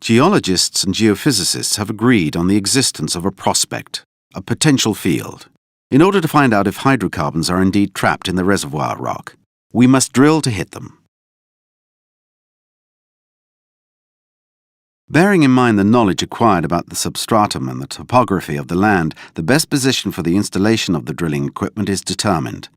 Geologists and geophysicists have agreed on the existence of a prospect, a potential field. In order to find out if hydrocarbons are indeed trapped in the reservoir rock, we must drill to hit them. Bearing in mind the knowledge acquired about the substratum and the topography of the land, the best position for the installation of the drilling equipment is determined.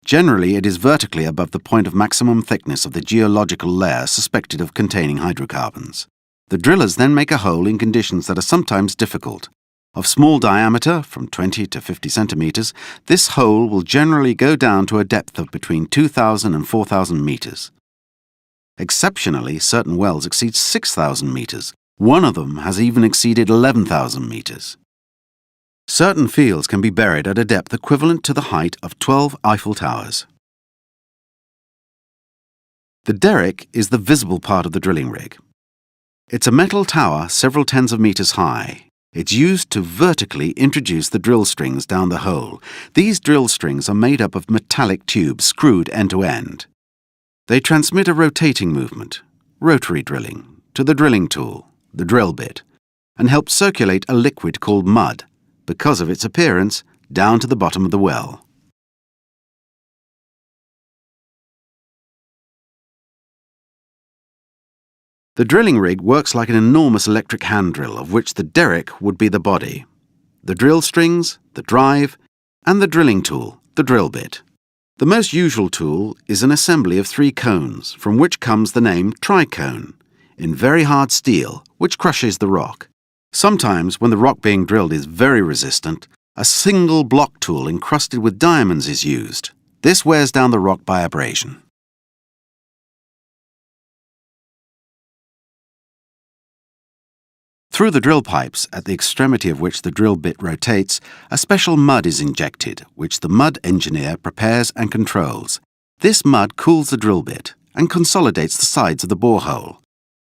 Generally, it is vertically above the point of maximum thickness of the geological layer suspected of containing hydrocarbons. The drillers then make a hole in conditions that are sometimes difficult. Of small diameter, from 20 to 50 centimeters, this hole will generally go down to a depth of between 2,000 and 4,000 meters. Exceptionally, certain wells exceed 6,000 meters. One of them has even exceeded 11,000 meters. Certain fields can be buried at a depth equivalent to the height of 12 Eiffel Towers. The derrick is the visible part of the drilling rig. It's a metal tower several tens of meters high. It's used to vertically introduce the drill strings down the hole. These drill strings are made up of metallic tubes screwed end to end. They transmit a rotating movement, rotary drilling, to the drilling tool, the drill bit, and help circulate a liquid called mud, because of its appearance, down to the bottom of the well. The drilling rig works like an enormous electric hand drill, of which the derrick would be the body, the drill strings, the drive, and the drilling tool, the drill bit. The most usual tool is an assembly of 3 cones, from which comes the name tricone, in very hard steel, which crushes the rock. Sometimes, when the rock being drilled is very resistant, a single block tool encrusted with diamonds is used. This wears down the rock by abrasion. Through the drill pipes, at the extremity of which the drill bit rotates, a special mud is injected, which the mud engineer prepares and controls. This mud cools the drill bit and consolidates the sides of the borehole.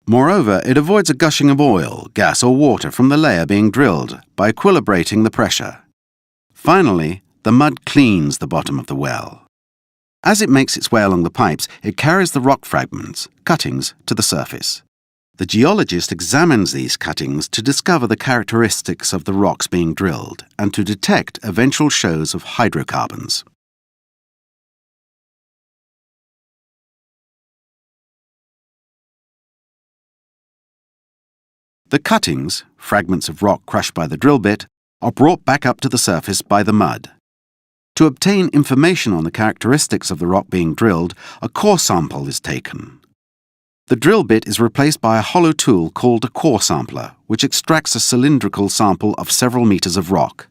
Moreover, it avoids a gushing of oil, gas or water from the layer being drilled by equilibrating the pressure. Finally, the mud cleans the bottom of the well. As it makes its way along the pipes, it carries the rock fragments, cuttings, to the surface. The geologist examines these cuttings to discover the characteristics of the rocks being drilled and to detect eventual shows of hydrocarbons. The cuttings, fragments of rock crushed by the drill bit, are brought back up to the surface by the mud. To obtain information on the characteristics of the rock being drilled, a core sample is taken. The drill bit is replaced by a hollow tool called a core sampler, which extracts a cylindrical sample of several meters of rock.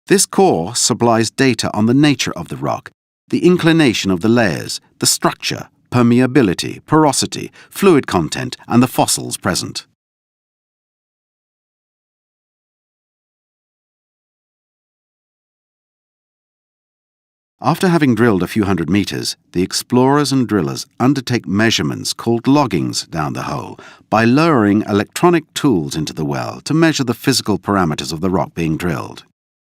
This core supplies data on the nature of the rock, the inclination of the layers, the structure, permeability, porosity, fluid content, and the fossils present. After having drilled a few hundred meters, the explorers and drillers undertake measurements called loggings down the hole by lowering electronic tools into the well to measure the physical parameters of the rock being drilled.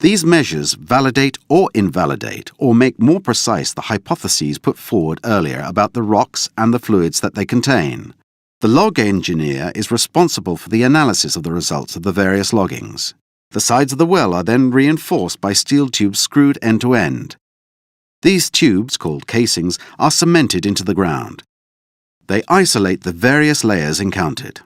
These measures validate or invalidate or make more precise the hypotheses put forward earlier about the rocks and the fluids that they contain. The log engineer is responsible for the analysis of the results of the various loggings. The sides of the well are then reinforced by steel tubes screwed end to end. These tubes, called casings, are cemented into the ground. They isolate the various layers encountered.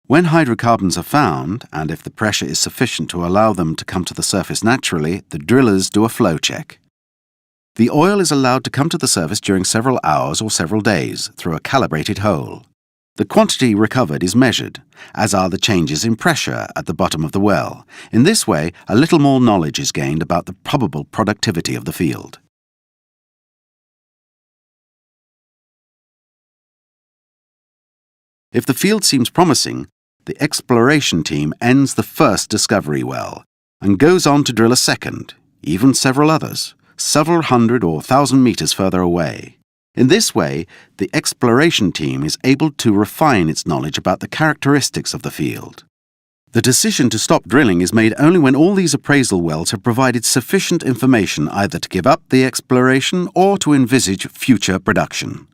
When hydrocarbons are found, and if the pressure is sufficient to allow them to come to the surface naturally, the drillers do a flow check. The oil is allowed to come to the surface during several hours or several days through a calibrated hole. The quantity recovered is measured, as are the changes in pressure at the bottom of the well. In this way, a little more knowledge is gained about the probable productivity of the field. If the field seems promising, the exploration team ends the first discovery well and goes on to drill a second, even several others, several hundred or 1,000 meters further away. In this way, the exploration team is able to refine its knowledge about the characteristics of the field. The decision to stop drilling is made only when all these appraisal wells have provided sufficient information either to give up the exploration or to envisage future production.